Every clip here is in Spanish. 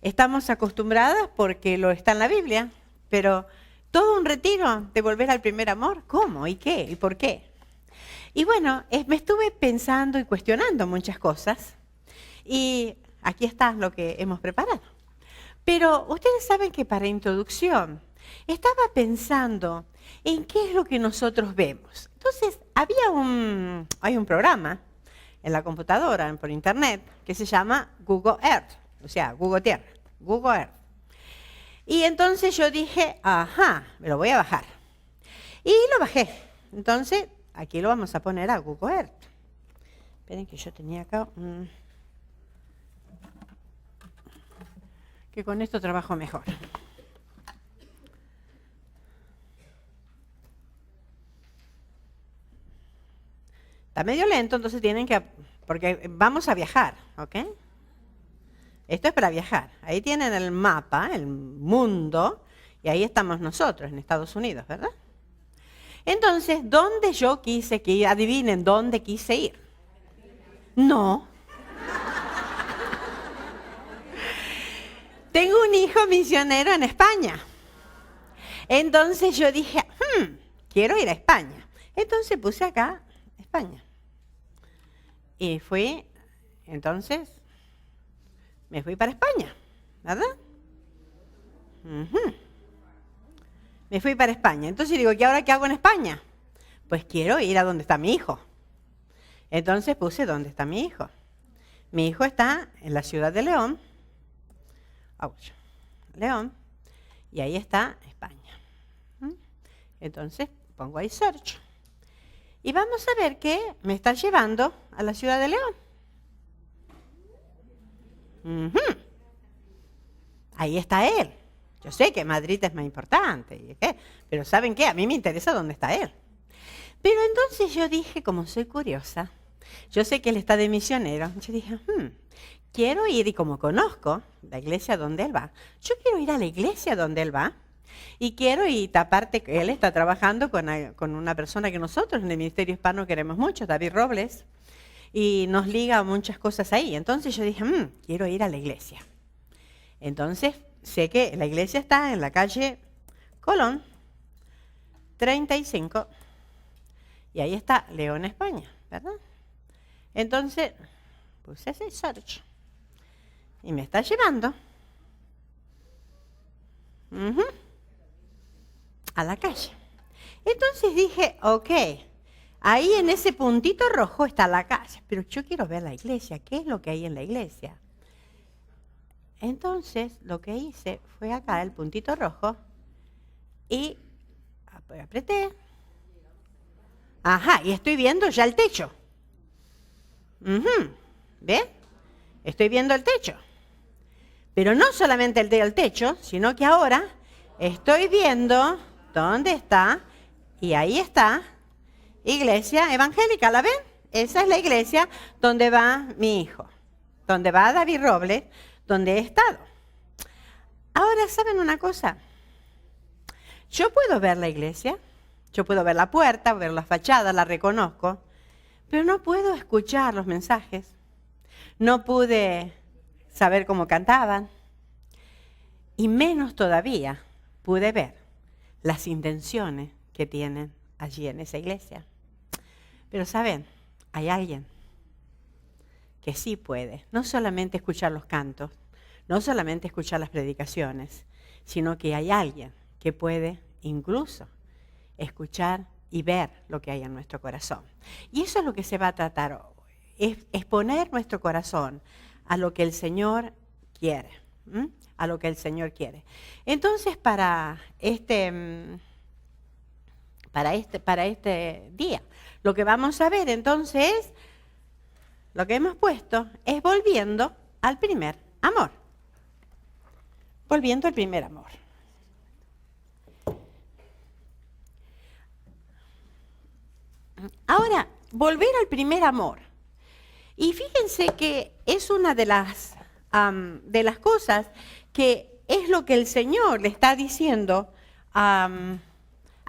estamos acostumbradas porque lo está en la Biblia, pero todo un retiro de volver al primer amor, ¿cómo? ¿Y qué? ¿Y por qué? Y bueno, me estuve pensando y cuestionando muchas cosas y aquí está lo que hemos preparado. Pero ustedes saben que para introducción estaba pensando en qué es lo que nosotros vemos. Entonces, hay un programa en la computadora, por internet, que se llama Google Earth, o sea, Google Tierra, Google Earth. Y entonces yo dije, ajá, me lo voy a bajar. Y lo bajé. Entonces, aquí lo vamos a poner a Google Earth. Esperen que yo tenía acá que con esto trabajo mejor. Está medio lento, entonces porque vamos a viajar, ¿ok? Esto es para viajar. Ahí tienen el mapa, el mundo, y ahí estamos nosotros, en Estados Unidos, ¿verdad? Entonces, ¿dónde yo quise que ir? Adivinen, ¿dónde quise ir? No. Tengo un hijo misionero en España. Entonces yo dije, quiero ir a España. Entonces puse acá, España. Y entonces, me fui para España, ¿verdad? Me fui para España. Entonces digo, ¿y ahora qué hago en España? Pues quiero ir a donde está mi hijo. Entonces puse, ¿dónde está mi hijo? Mi hijo está en la ciudad de León. León. Y ahí está España. Entonces pongo ahí search. Y vamos a ver que me está llevando a la ciudad de León. Ahí está él. Yo sé que Madrid es más importante, pero ¿saben qué? A mí me interesa dónde está él. Pero entonces yo dije, como soy curiosa, yo sé que él está de misionero, yo dije, quiero ir, y como conozco la iglesia donde él va, yo quiero ir a la iglesia donde él va, y quiero ir, aparte que él está trabajando con una persona que nosotros en el Ministerio Hispano queremos mucho, David Robles, y nos liga muchas cosas ahí. Entonces yo dije, quiero ir a la iglesia. Entonces sé que la iglesia está en la calle Colón, 35, y ahí está León, España, ¿verdad? Entonces puse ese search y me está llevando a la calle. Entonces dije, ok, ahí en ese puntito rojo está la calle, pero yo quiero ver la iglesia, ¿qué es lo que hay en la iglesia? Entonces lo que hice fue acá el puntito rojo y apreté. Ajá, y estoy viendo ya el techo. ¿Ve? Estoy viendo el techo. Pero no solamente el techo, sino que ahora estoy viendo dónde está, y ahí está, iglesia evangélica, ¿la ven? Esa es la iglesia donde va mi hijo, donde va David Robles, donde he estado. Ahora, ¿saben una cosa? Yo puedo ver la iglesia, yo puedo ver la puerta, ver la fachada, la reconozco, pero no puedo escuchar los mensajes. No pude saber cómo cantaban. Y menos todavía pude ver las intenciones que tienen allí en esa iglesia. Pero ¿saben? Hay alguien que sí puede, no solamente escuchar los cantos, no solamente escuchar las predicaciones, sino que hay alguien que puede incluso escuchar y ver lo que hay en nuestro corazón. Y eso es lo que se va a tratar hoy, es poner nuestro corazón a lo que el Señor quiere, a lo que el Señor quiere. Entonces, para este día, lo que vamos a ver entonces, lo que hemos puesto es volviendo al primer amor. Volviendo al primer amor. Ahora, volver al primer amor. Y fíjense que es una de las cosas que es lo que el Señor le está diciendo a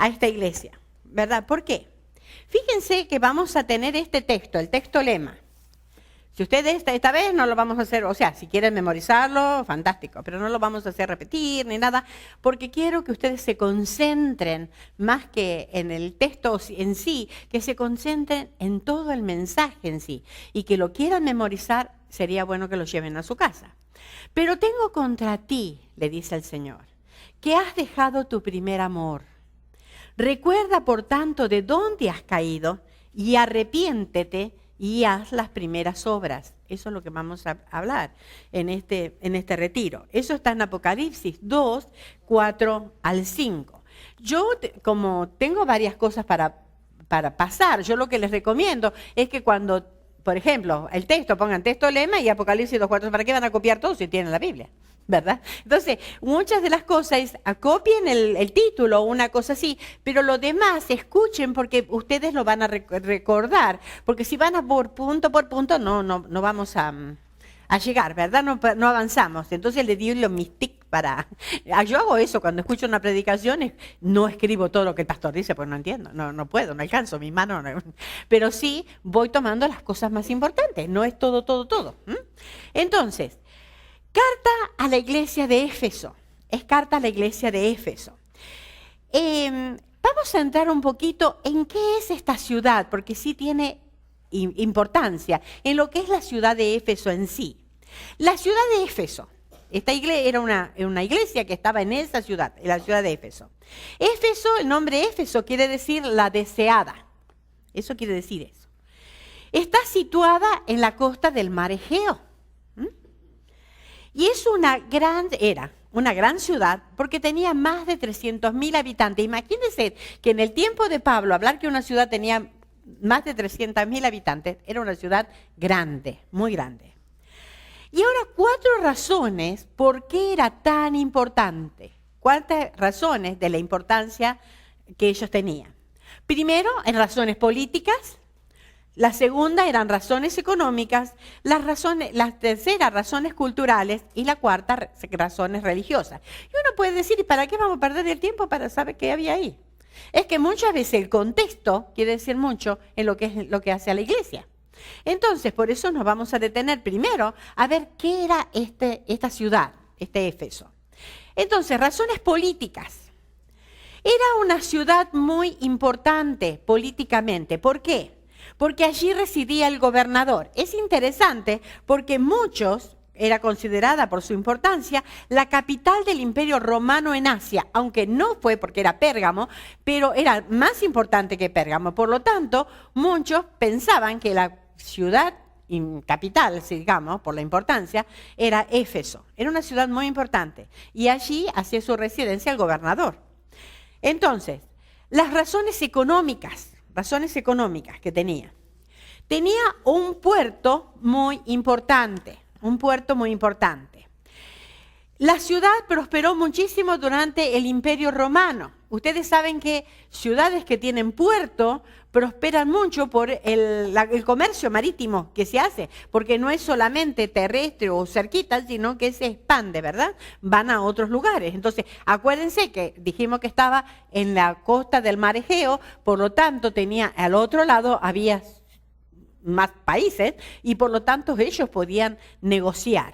esta iglesia, ¿verdad? ¿Por qué? Fíjense que vamos a tener este texto, el texto lema. Si ustedes esta vez no lo vamos a hacer, o sea, si quieren memorizarlo, fantástico, pero no lo vamos a hacer repetir ni nada, porque quiero que ustedes se concentren más que en el texto en sí, que se concentren en todo el mensaje en sí, y que lo quieran memorizar, sería bueno que lo lleven a su casa. Pero tengo contra ti, le dice el Señor, que has dejado tu primer amor. Recuerda, por tanto, de dónde has caído y arrepiéntete y haz las primeras obras. Eso es lo que vamos a hablar en este retiro. Eso está en Apocalipsis 2, 4 al 5. Yo, como tengo varias cosas para pasar, yo lo que les recomiendo es que cuando, por ejemplo, el texto, pongan texto lema y Apocalipsis 2, 4, ¿para qué van a copiar todo si tienen la Biblia? ¿Verdad? Entonces, muchas de las cosas, copien el título o una cosa así, pero lo demás escuchen porque ustedes lo van a recordar, porque si van a por punto, no vamos a llegar, ¿verdad? No avanzamos. Entonces le di mis tics para... Yo hago eso cuando escucho una predicación, no escribo todo lo que el pastor dice, pues no entiendo, no puedo, no alcanzo, mis manos... Pero sí voy tomando las cosas más importantes, no es todo. Entonces... Carta a la iglesia de Éfeso. Es carta a la iglesia de Éfeso. Vamos a entrar un poquito en qué es esta ciudad, porque sí tiene importancia en lo que es la ciudad de Éfeso en sí. La ciudad de Éfeso, esta iglesia era una iglesia que estaba en esa ciudad, en la ciudad de Éfeso. Éfeso, el nombre Éfeso quiere decir la deseada. Eso quiere decir eso. Está situada en la costa del mar Egeo. Y es era una gran ciudad porque tenía más de 300.000 habitantes. Imagínense que en el tiempo de Pablo, hablar que una ciudad tenía más de 300.000 habitantes, era una ciudad grande, muy grande. Y ahora 4 razones por qué era tan importante. 4 razones de la importancia que ellos tenían. Primero, en razones políticas. La segunda eran razones económicas, la tercera razones culturales y la cuarta razones religiosas. Y uno puede decir, ¿y para qué vamos a perder el tiempo para saber qué había ahí? Es que muchas veces el contexto quiere decir mucho en lo que hace a la iglesia. Entonces, por eso nos vamos a detener primero a ver qué era esta ciudad, este Éfeso. Entonces, razones políticas. Era una ciudad muy importante políticamente. ¿Por qué? Porque allí residía el gobernador. Es interesante porque era considerada por su importancia la capital del Imperio Romano en Asia, aunque no fue porque era Pérgamo, pero era más importante que Pérgamo. Por lo tanto, muchos pensaban que la ciudad capital, digamos, por la importancia, era Éfeso. Era una ciudad muy importante y allí hacía su residencia el gobernador. Entonces, las razones económicas que tenía. Tenía un puerto muy importante, La ciudad prosperó muchísimo durante el Imperio Romano. Ustedes saben que ciudades que tienen puerto prosperan mucho por el comercio marítimo que se hace, porque no es solamente terrestre o cerquita, sino que se expande, ¿verdad? Van a otros lugares. Entonces, acuérdense que dijimos que estaba en la costa del mar Egeo, por lo tanto, al otro lado había más países y por lo tanto ellos podían negociar.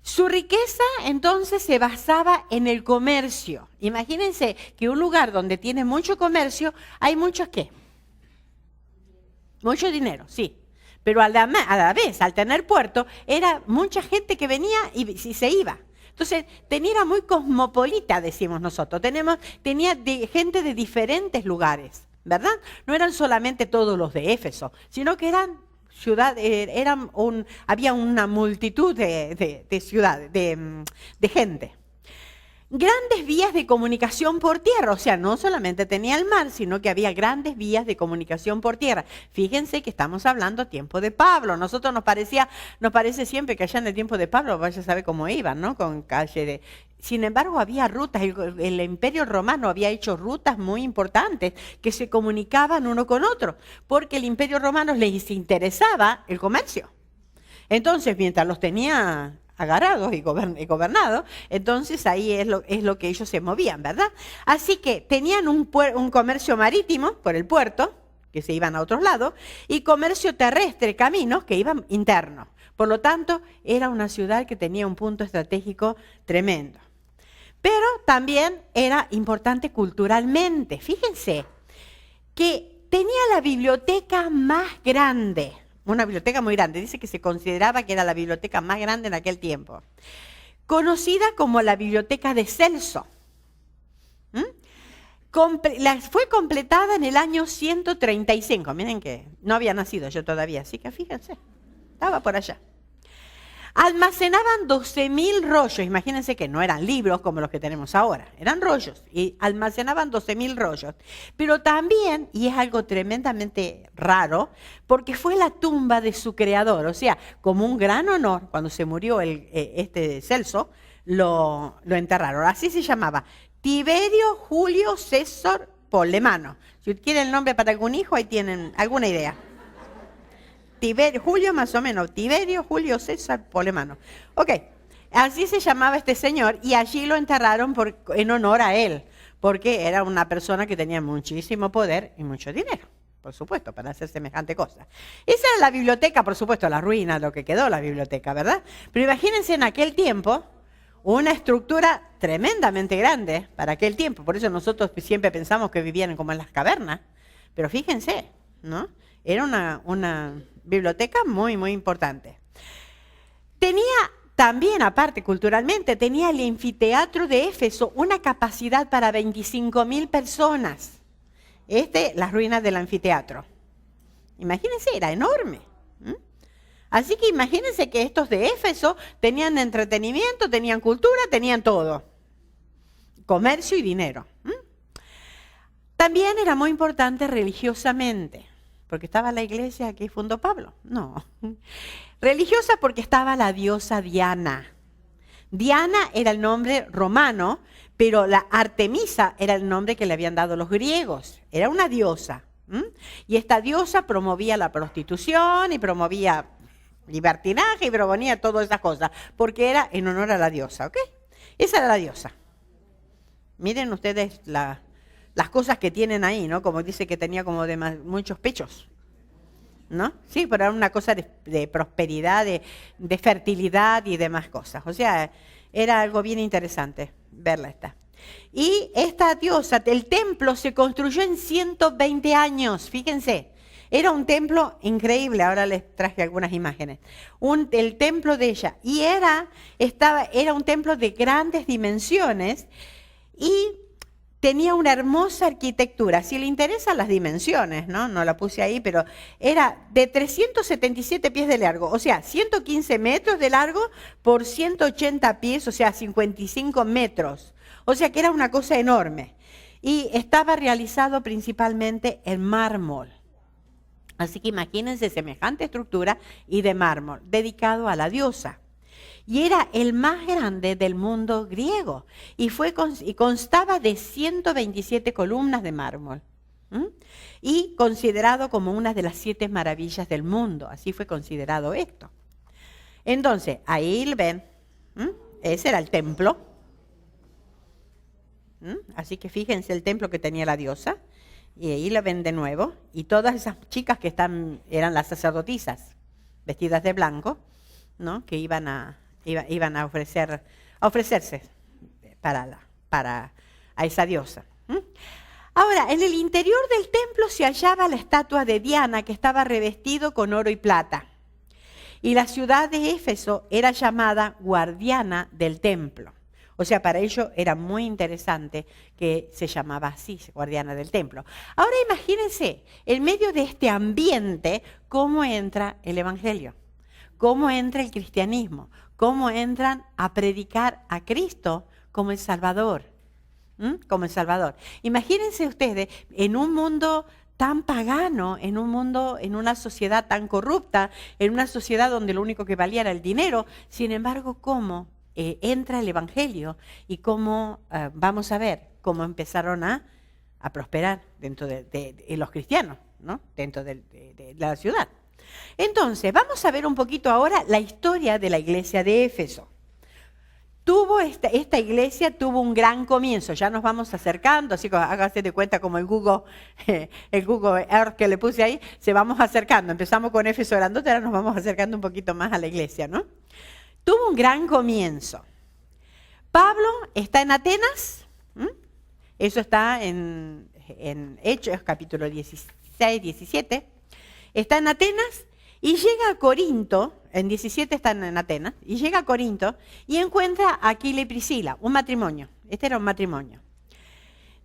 Su riqueza entonces se basaba en el comercio. Imagínense que un lugar donde tiene mucho comercio, hay muchos ¿qué? Mucho dinero, sí. Pero a la vez, al tener puerto, era mucha gente que venía y se iba. Entonces, era muy cosmopolita, decimos nosotros. Tenía gente de diferentes lugares, ¿verdad? No eran solamente todos los de Éfeso, sino que había una multitud de ciudades, de gente. Grandes vías de comunicación por tierra, o sea, no solamente tenía el mar, sino que había grandes vías de comunicación por tierra. Fíjense que estamos hablando tiempo de Pablo. Nosotros nos parece siempre que allá en el tiempo de Pablo, vaya a saber cómo iban, ¿no? Con calle de... Sin embargo, había rutas, el Imperio Romano había hecho rutas muy importantes que se comunicaban uno con otro, porque el Imperio Romano les interesaba el comercio. Entonces, mientras los tenía agarrados y gobernados, entonces ahí es lo que ellos se movían, ¿verdad? Así que tenían un comercio marítimo por el puerto, que se iban a otros lados, y comercio terrestre, caminos que iban internos. Por lo tanto, era una ciudad que tenía un punto estratégico tremendo. Pero también era importante culturalmente. Fíjense que tenía la biblioteca más grande, una biblioteca muy grande, dice que se consideraba que era la biblioteca más grande en aquel tiempo, conocida como la Biblioteca de Celso. Fue completada en el año 135, miren que no había nacido yo todavía, así que fíjense, estaba por allá. Almacenaban 12.000 rollos, imagínense que no eran libros como los que tenemos ahora, eran rollos, y almacenaban 12.000 rollos. Pero también, y es algo tremendamente raro, porque fue la tumba de su creador, o sea, como un gran honor, cuando se murió este Celso, lo enterraron. Así se llamaba, Tiberio Julio César Polemano. Si quieren el nombre para algún hijo, ahí tienen alguna idea. Julio más o menos, Tiberio Julio César Polemano. Ok, así se llamaba este señor y allí lo enterraron en honor a él, porque era una persona que tenía muchísimo poder y mucho dinero, por supuesto, para hacer semejante cosa. Esa era la biblioteca, por supuesto, la ruina, lo que quedó la biblioteca, ¿verdad? Pero imagínense en aquel tiempo, una estructura tremendamente grande para aquel tiempo. Por eso nosotros siempre pensamos que vivían como en las cavernas. Pero fíjense, ¿no? Era una biblioteca muy, muy importante. Tenía también, aparte culturalmente, tenía el anfiteatro de Éfeso una capacidad para 25.000 personas. Las ruinas del anfiteatro. Imagínense, era enorme. Así que imagínense que estos de Éfeso tenían entretenimiento, tenían cultura, tenían todo. Comercio y dinero. También era muy importante religiosamente, porque estaba la iglesia que fundó Pablo. No. Religiosa porque estaba la diosa Diana. Diana era el nombre romano, pero la Artemisa era el nombre que le habían dado los griegos. Era una diosa. Y esta diosa promovía la prostitución y promovía libertinaje y proponía todas esas cosas, porque era en honor a la diosa, ¿ok? Esa era la diosa. Miren ustedes las cosas que tienen ahí, ¿no? Como dice que tenía como muchos pechos, ¿no? Sí, pero era una cosa de prosperidad, de fertilidad y demás cosas. O sea, era algo bien interesante verla esta. Y esta diosa, el templo se construyó en 120 años, fíjense. Era un templo increíble, ahora les traje algunas imágenes. El templo de ella. Y era un templo de grandes dimensiones y tenía una hermosa arquitectura. Si le interesan las dimensiones, no la puse ahí, pero era de 377 pies de largo, o sea, 115 metros de largo por 180 pies, o sea, 55 metros. O sea que era una cosa enorme. Y estaba realizado principalmente en mármol. Así que imagínense semejante estructura y de mármol, dedicado a la diosa. Y era el más grande del mundo griego y constaba de 127 columnas de mármol. Y considerado como una de las 7 maravillas del mundo. Así fue considerado esto. Entonces, ahí ven, ese era el templo. Así que fíjense el templo que tenía la diosa. Y ahí la ven de nuevo. Y todas esas chicas que eran las sacerdotisas, vestidas de blanco, ¿no? Que iban a ofrecerse a esa diosa. Ahora, en el interior del templo se hallaba la estatua de Diana, que estaba revestido con oro y plata. Y la ciudad de Éfeso era llamada guardiana del templo. O sea, para ello era muy interesante que se llamaba así, guardiana del templo. Ahora imagínense, en medio de este ambiente, cómo entra el evangelio, cómo entra el cristianismo, cómo entran a predicar a Cristo como el Salvador. Como el Salvador. Imagínense ustedes, en un mundo tan pagano, en una sociedad tan corrupta, en una sociedad donde lo único que valía era el dinero, sin embargo, cómo entra el evangelio y cómo, vamos a ver, cómo empezaron a prosperar dentro de los cristianos, ¿no? Dentro de la ciudad. Entonces, vamos a ver un poquito ahora la historia de la iglesia de Éfeso. Tuvo esta iglesia tuvo un gran comienzo. Ya nos vamos acercando, así que hágase de cuenta como el Google Earth que le puse ahí, se vamos acercando. Empezamos con Éfeso grandote, ahora nos vamos acercando un poquito más a la iglesia, ¿no? Tuvo un gran comienzo. Pablo está en Atenas, eso está en Hechos, capítulo 16, 17. Está en Atenas y llega a Corinto, en 17 están en Atenas, y llega a Corinto y encuentra a Aquila y Priscila, un matrimonio. Este era un matrimonio.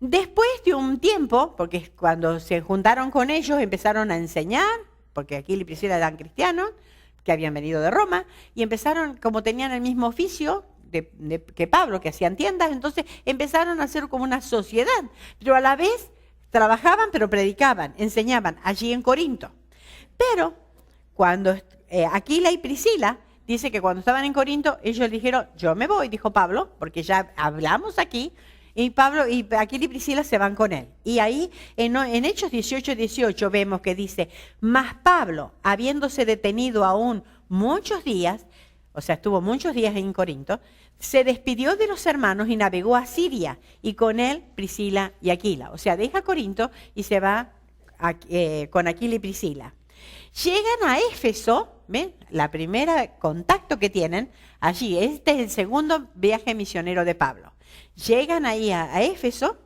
Después de un tiempo, porque cuando se juntaron con ellos empezaron a enseñar, porque Aquila y Priscila eran cristianos, que habían venido de Roma, y empezaron, como tenían el mismo oficio que Pablo, que hacían tiendas, entonces empezaron a hacer como una sociedad, pero a la vez trabajaban, pero predicaban, enseñaban allí en Corinto. Pero cuando Aquila y Priscila, dice que cuando estaban en Corinto, ellos dijeron, yo me voy, dijo Pablo, porque ya hablamos aquí, y Pablo y Aquila y Priscila se van con él. Y ahí en Hechos 18, 18 vemos que dice, mas Pablo, habiéndose detenido aún muchos días, o sea, estuvo muchos días en Corinto, se despidió de los hermanos y navegó a Siria, y con él Priscila y Aquila. O sea, deja Corinto y se va con Aquila y Priscila. Llegan a Éfeso, ¿ven? La primera contacto que tienen allí, este es el segundo viaje misionero de Pablo. Llegan ahí a Éfeso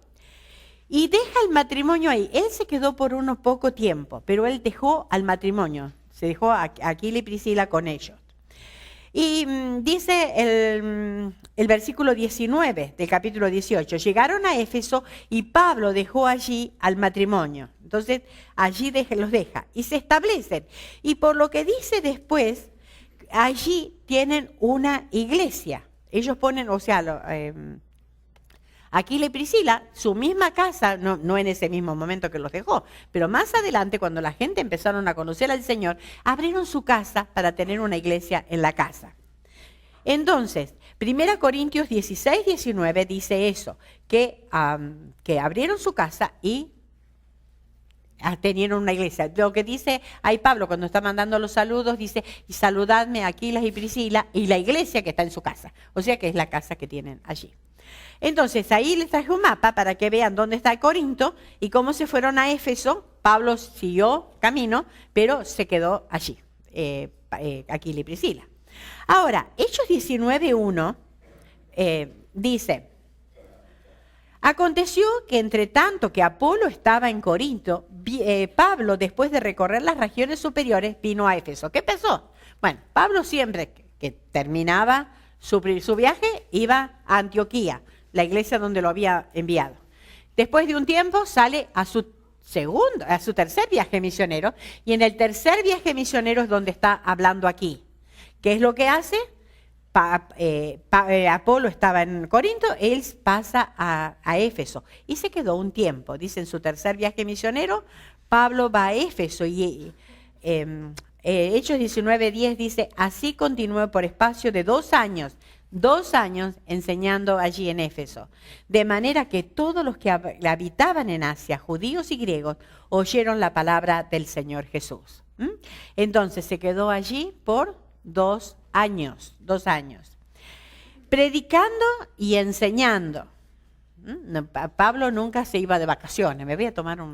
y deja el matrimonio ahí. Él se quedó por unos poco tiempo, pero él dejó al matrimonio, se dejó a Aquila y Priscila con ellos. Y dice el versículo 19 del capítulo 18, llegaron a Éfeso y Pablo dejó allí al matrimonio. Entonces allí los deja y se establecen. Y por lo que dice después, allí tienen una iglesia. Ellos ponen, o sea, Aquila y Priscila, su misma casa, no en ese mismo momento que los dejó, pero más adelante, cuando la gente empezaron a conocer al Señor, abrieron su casa para tener una iglesia en la casa. Entonces, 1 Corintios 16, 19 dice eso, que abrieron su casa y tenieron una iglesia. Lo que dice ahí Pablo cuando está mandando los saludos, dice, y saludadme a Aquila y Priscila y la iglesia que está en su casa. O sea que es la casa que tienen allí. Entonces, ahí les traje un mapa para que vean dónde está Corinto y cómo se fueron a Éfeso. Pablo siguió camino, pero se quedó allí, Aquila y Priscila. Ahora, Hechos 19:1 dice, aconteció que entre tanto que Apolo estaba en Corinto, Pablo, después de recorrer las regiones superiores, vino a Éfeso. ¿Qué pasó? Bueno, Pablo siempre que terminaba su viaje iba a Antioquía, la iglesia donde lo había enviado. Después de un tiempo sale a su tercer viaje misionero, y en el tercer viaje misionero es donde está hablando aquí. ¿Qué es lo que hace? Apolo estaba en Corinto, él pasa a Éfeso y se quedó un tiempo. Dice en su tercer viaje misionero, Pablo va a Éfeso y Hechos 19:10 dice, así continuó por espacio de 2 años enseñando allí en Éfeso. De manera que todos los que habitaban en Asia, judíos y griegos, oyeron la palabra del Señor Jesús. Entonces se quedó allí por 2 años, predicando y enseñando. Pablo nunca se iba de vacaciones. Me voy a tomar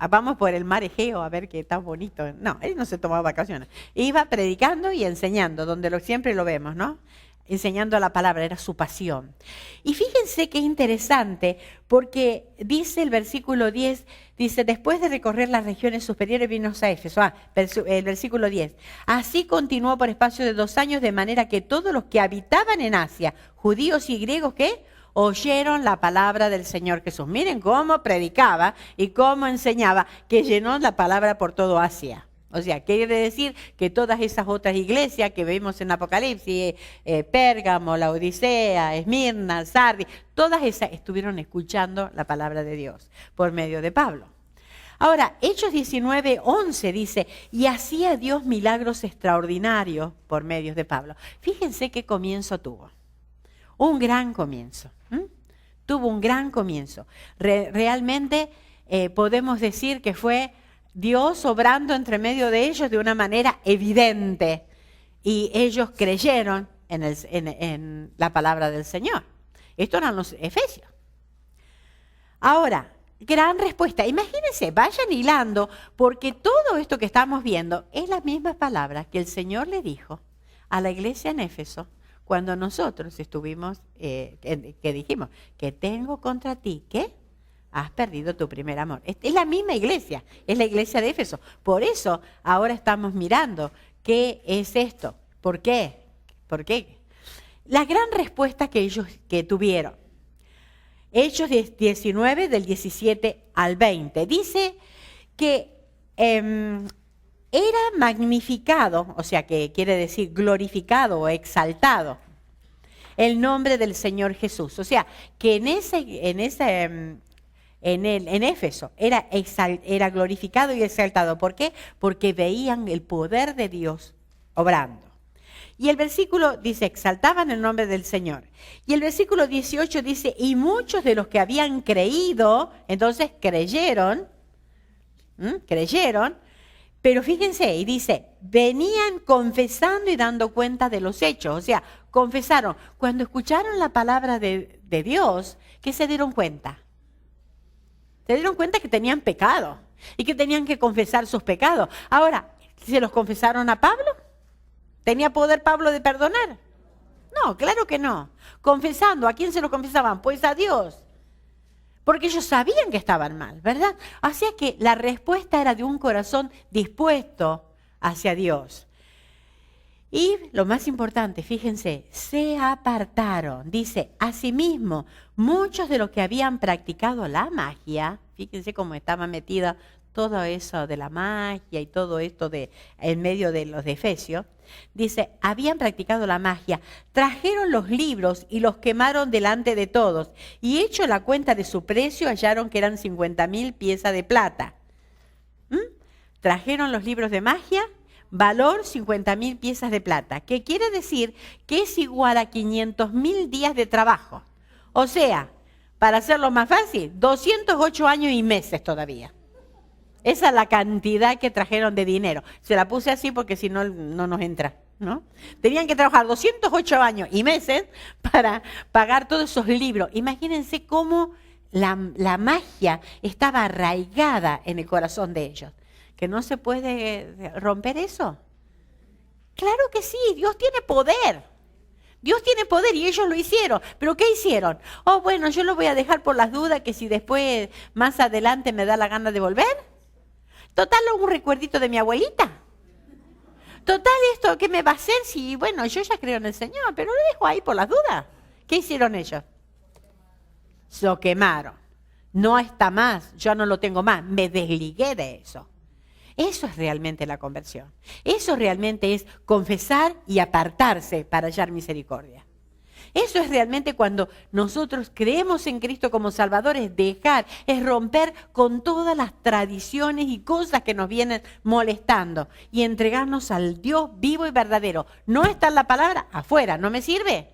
vamos por el mar Egeo a ver qué tan bonito. No, él no se tomaba vacaciones. Iba predicando y enseñando, donde siempre lo vemos, ¿no? Enseñando la palabra, era su pasión. Y fíjense qué interesante, porque dice el versículo 10, dice, después de recorrer las regiones superiores vino a Éfeso. El versículo 10. Así continuó por espacio de 2 años, de manera que todos los que habitaban en Asia, judíos y griegos, ¿qué? Oyeron la palabra del Señor Jesús. Miren cómo predicaba y cómo enseñaba, que llenó la palabra por todo Asia. O sea, quiere decir que todas esas otras iglesias que vemos en Apocalipsis, Pérgamo, la Odisea, Esmirna, Sardis, todas esas estuvieron escuchando la palabra de Dios por medio de Pablo. Ahora, Hechos 19:11 dice, y hacía Dios milagros extraordinarios por medio de Pablo. Fíjense qué comienzo tuvo. Un gran comienzo. Tuvo un gran comienzo. Realmente podemos decir que fue Dios obrando entre medio de ellos de una manera evidente. Y ellos creyeron en la palabra del Señor. Esto eran los efesios. Ahora, gran respuesta. Imagínense, vayan hilando, porque todo esto que estamos viendo es las mismas palabras que el Señor le dijo a la iglesia en Éfeso cuando nosotros estuvimos, que dijimos, que tengo contra ti, ¿qué? Has perdido tu primer amor. Es la misma iglesia, es la iglesia de Éfeso. Por eso ahora estamos mirando qué es esto. ¿Por qué? ¿Por qué? La gran respuesta que ellos tuvieron. Hechos 19, del 17 al 20. Dice que era magnificado, o sea que quiere decir glorificado o exaltado, el nombre del Señor Jesús. O sea que en Éfeso era glorificado y exaltado. ¿Por qué? Porque veían el poder de Dios obrando. Y el versículo dice, exaltaban el nombre del Señor. Y el versículo 18 dice, y muchos de los que habían creído, entonces creyeron, pero fíjense, y dice, venían confesando y dando cuenta de los hechos. O sea, confesaron. Cuando escucharon la palabra de Dios, ¿qué se dieron cuenta? Se dieron cuenta que tenían pecado y que tenían que confesar sus pecados. Ahora, ¿se los confesaron a Pablo? ¿Tenía poder Pablo de perdonar? No, claro que no. Confesando, ¿a quién se lo confesaban? Pues a Dios. Porque ellos sabían que estaban mal, ¿verdad? Así que la respuesta era de un corazón dispuesto hacia Dios. Y lo más importante, fíjense, se apartaron. Dice, asimismo, muchos de los que habían practicado la magia, fíjense cómo estaba metida todo eso de la magia y todo esto en medio de los de Efesios, dice, habían practicado la magia, trajeron los libros y los quemaron delante de todos, y hecho la cuenta de su precio, hallaron que eran 50,000 piezas de plata. Trajeron los libros de magia, valor 50,000 piezas de plata, que quiere decir que es igual a 500,000 días de trabajo. O sea, para hacerlo más fácil, 208 años y meses todavía. Esa es la cantidad que trajeron de dinero. Se la puse así porque si no, no nos entra, ¿no? Tenían que trabajar 208 años y meses para pagar todos esos libros. Imagínense cómo la magia estaba arraigada en el corazón de ellos. ¿Que no se puede romper eso? Claro que sí, Dios tiene poder. Dios tiene poder y ellos lo hicieron. ¿Pero qué hicieron? Oh, bueno, yo lo voy a dejar por las dudas que si después, más adelante me da la gana de volver. Total, un recuerdito de mi abuelita. Total, esto, ¿qué me va a hacer si, bueno, yo ya creo en el Señor, pero lo dejo ahí por las dudas? ¿Qué hicieron ellos? Lo quemaron. No está más, yo no lo tengo más, me desligué de eso. Eso es realmente la conversión. Eso realmente es confesar y apartarse para hallar misericordia. Eso es realmente cuando nosotros creemos en Cristo como Salvador, es dejar, es romper con todas las tradiciones y cosas que nos vienen molestando y entregarnos al Dios vivo y verdadero. No está en la palabra, afuera, ¿no me sirve?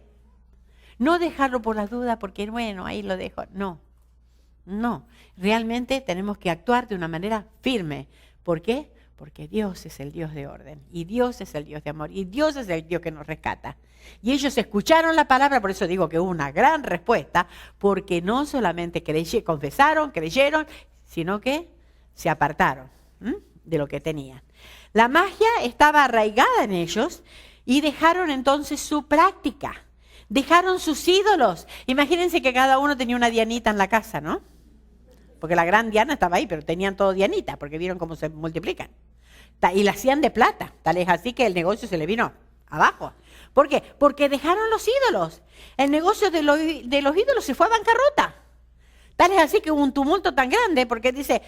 No dejarlo por las dudas porque, bueno, ahí lo dejo. No, realmente tenemos que actuar de una manera firme. ¿Por qué? Porque Dios es el Dios de orden, y Dios es el Dios de amor, y Dios es el Dios que nos rescata. Y ellos escucharon la palabra, por eso digo que hubo una gran respuesta, porque no solamente confesaron, creyeron, sino que se apartaron de lo que tenían. La magia estaba arraigada en ellos y dejaron entonces su práctica, dejaron sus ídolos. Imagínense que cada uno tenía una dianita en la casa, ¿no? Porque la gran Diana estaba ahí, pero tenían todo Dianita, porque vieron cómo se multiplican. Y la hacían de plata, tal es así que el negocio se le vino abajo. ¿Por qué? Porque dejaron los ídolos. El negocio de los ídolos se fue a bancarrota. Tal es así que hubo un tumulto tan grande, porque dice,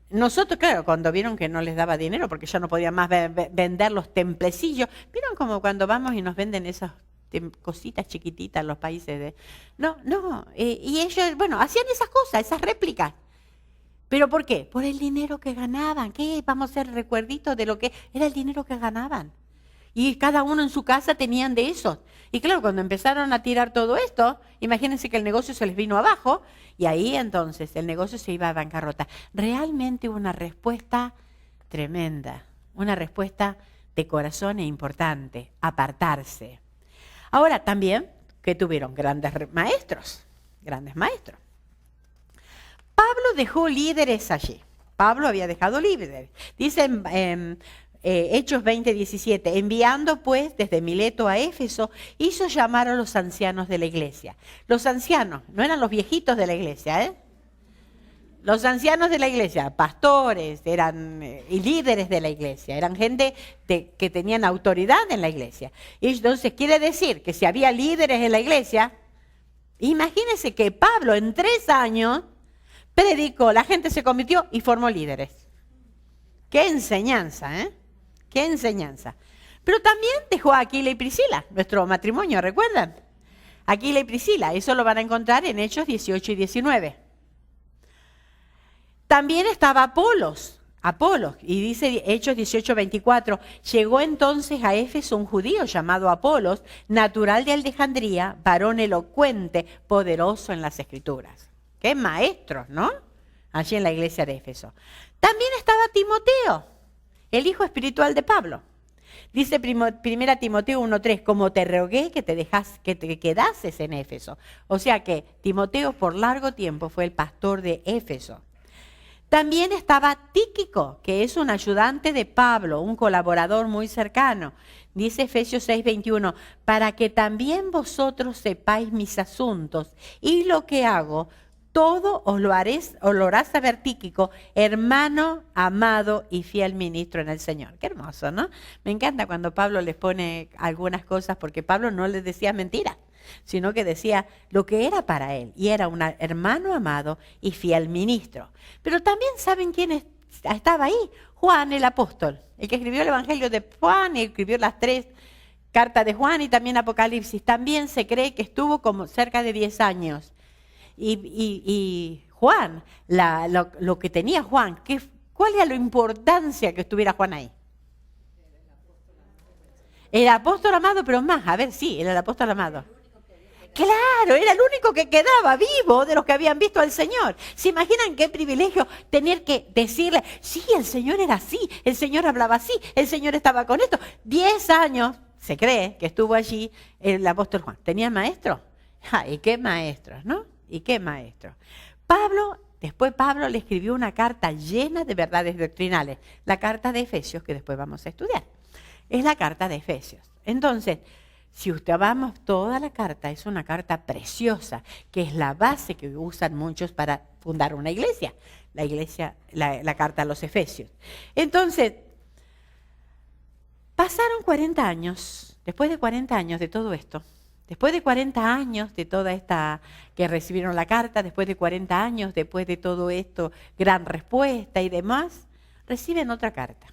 nosotros, claro, cuando vieron que no les daba dinero, porque ya no podían más vender los templecillos, vieron como cuando vamos y nos venden esas cositas chiquititas en los países de... y ellos, bueno, hacían esas cosas, esas réplicas. ¿Pero por qué? Por el dinero que ganaban. ¿Qué? Vamos a hacer recuerditos de lo que era el dinero que ganaban. Y cada uno en su casa tenían de esos. Y claro, cuando empezaron a tirar todo esto, imagínense que el negocio se les vino abajo y ahí entonces el negocio se iba a bancarrota. Realmente una respuesta tremenda, una respuesta de corazón e importante, apartarse. Ahora también que tuvieron grandes maestros. Pablo dejó líderes allí. Pablo había dejado líderes. Dice en Hechos 20:17, enviando pues desde Mileto a Éfeso, hizo llamar a los ancianos de la iglesia. Los ancianos, no eran los viejitos de la iglesia, Los ancianos de la iglesia, pastores, eran y líderes de la iglesia, eran gente que tenían autoridad en la iglesia. Y entonces quiere decir que si había líderes en la iglesia, imagínense que Pablo en 3 años predicó, la gente se convirtió y formó líderes. ¡Qué enseñanza, ¡Qué enseñanza! Pero también dejó a Aquila y Priscila, nuestro matrimonio, ¿recuerdan? Aquila y Priscila, eso lo van a encontrar en Hechos 18 y 19. También estaba Apolos, y dice Hechos 18:24, llegó entonces a Éfeso un judío llamado Apolos, natural de Alejandría, varón elocuente, poderoso en las Escrituras. ¡Qué maestros!, ¿no? Allí en la iglesia de Éfeso. También estaba Timoteo, el hijo espiritual de Pablo. Dice 1 Timoteo 1:3, como te rogué que te quedases en Éfeso. O sea que Timoteo por largo tiempo fue el pastor de Éfeso. También estaba Tíquico, que es un ayudante de Pablo, un colaborador muy cercano. Dice Efesios 6:21, para que también vosotros sepáis mis asuntos y lo que hago, todo os lo hará saber Tíquico, hermano amado y fiel ministro en el Señor. Qué hermoso, ¿no? Me encanta cuando Pablo les pone algunas cosas, porque Pablo no les decía mentiras, sino que decía lo que era para él, y era un hermano amado y fiel ministro. Pero también saben quién estaba ahí, Juan el apóstol, el que escribió el Evangelio de Juan y escribió las 3 cartas de Juan y también Apocalipsis. También se cree que estuvo como cerca de 10 años. Y Juan, lo que tenía Juan, ¿cuál era la importancia que estuviera Juan ahí? El apóstol amado, pero más, a ver, sí, era el apóstol amado. Claro, era el único que quedaba vivo de los que habían visto al Señor. ¿Se imaginan qué privilegio tener que decirle, sí, el Señor era así, el Señor hablaba así, el Señor estaba con esto? 10 años, se cree que estuvo allí el apóstol Juan. ¿Tenía maestro? ¿Y qué maestros, no? ¿Y qué maestros? Después Pablo le escribió una carta llena de verdades doctrinales. La carta de Efesios, que después vamos a estudiar. Es la carta de Efesios. Entonces, si usted vamos toda la carta, es una carta preciosa, que es la base que usan muchos para fundar una iglesia. La carta a los Efesios. Entonces, pasaron 40 años, después de 40 años de todo esto, después de 40 años de toda esta, que recibieron la carta, después de 40 años, después de todo esto, gran respuesta y demás, reciben otra carta.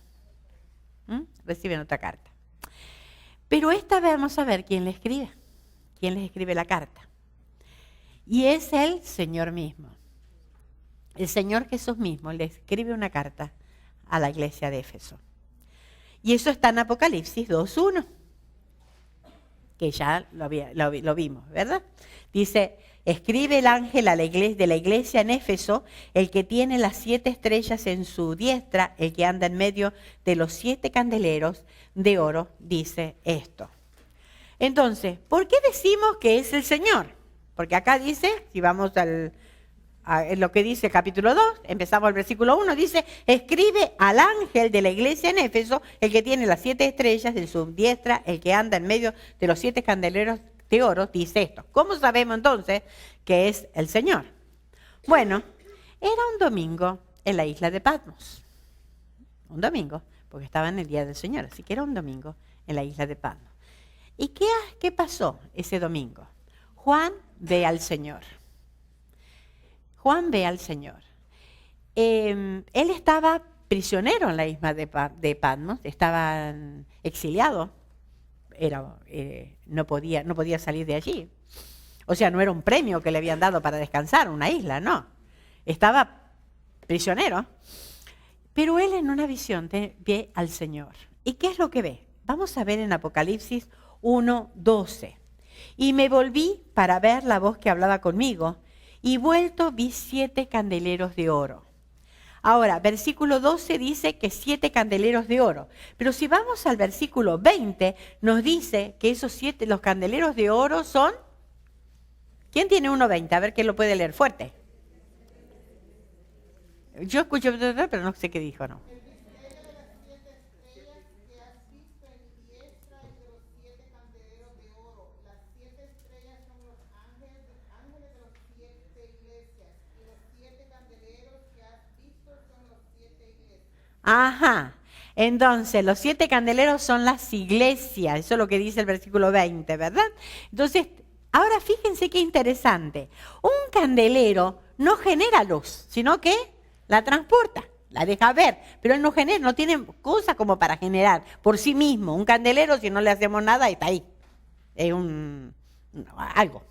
Reciben otra carta. Pero esta vez vamos a ver quién les escribe la carta. Y es el Señor mismo. El Señor Jesús mismo le escribe una carta a la iglesia de Éfeso. Y eso está en Apocalipsis 2:1, que ya lo vimos, ¿verdad? Dice, escribe el ángel de la iglesia en Éfeso, el que tiene las 7 estrellas en su diestra, el que anda en medio de los 7 candeleros de oro, dice esto. Entonces, ¿por qué decimos que es el Señor? Porque acá dice, si vamos a lo que dice capítulo 2, empezamos el versículo 1, dice, escribe al ángel de la iglesia en Éfeso, el que tiene las 7 estrellas en su diestra, el que anda en medio de los 7 candeleros de oro, dice esto. ¿Cómo sabemos entonces que es el Señor? Bueno, era un domingo en la isla de Patmos. Un domingo, porque estaba en el día del Señor, así que era un domingo en la isla de Patmos. ¿Y qué pasó ese domingo? Juan ve al Señor. Juan ve al Señor. Él estaba prisionero en la isla de Patmos, estaba exiliado. No podía salir de allí. O sea, no era un premio que le habían dado para descansar, una isla, no. Estaba prisionero. Pero él en una visión ve al Señor. ¿Y qué es lo que ve? Vamos a ver en Apocalipsis 1:12. Y me volví para ver la voz que hablaba conmigo, y vuelto vi 7 candeleros de oro. Ahora, versículo 12 dice que 7 candeleros de oro. Pero si vamos al versículo 20, nos dice que los candeleros de oro son... ¿Quién tiene 1.20? A ver quién lo puede leer fuerte. Yo escucho, pero no sé qué dijo, ¿no? Ajá. Entonces, los 7 candeleros son las iglesias. Eso es lo que dice el versículo 20, ¿verdad? Entonces, ahora fíjense qué interesante. Un candelero no genera luz, sino que la transporta, la deja ver. Pero él no genera, no tiene cosa como para generar por sí mismo. Un candelero, si no le hacemos nada, está ahí. Es algo,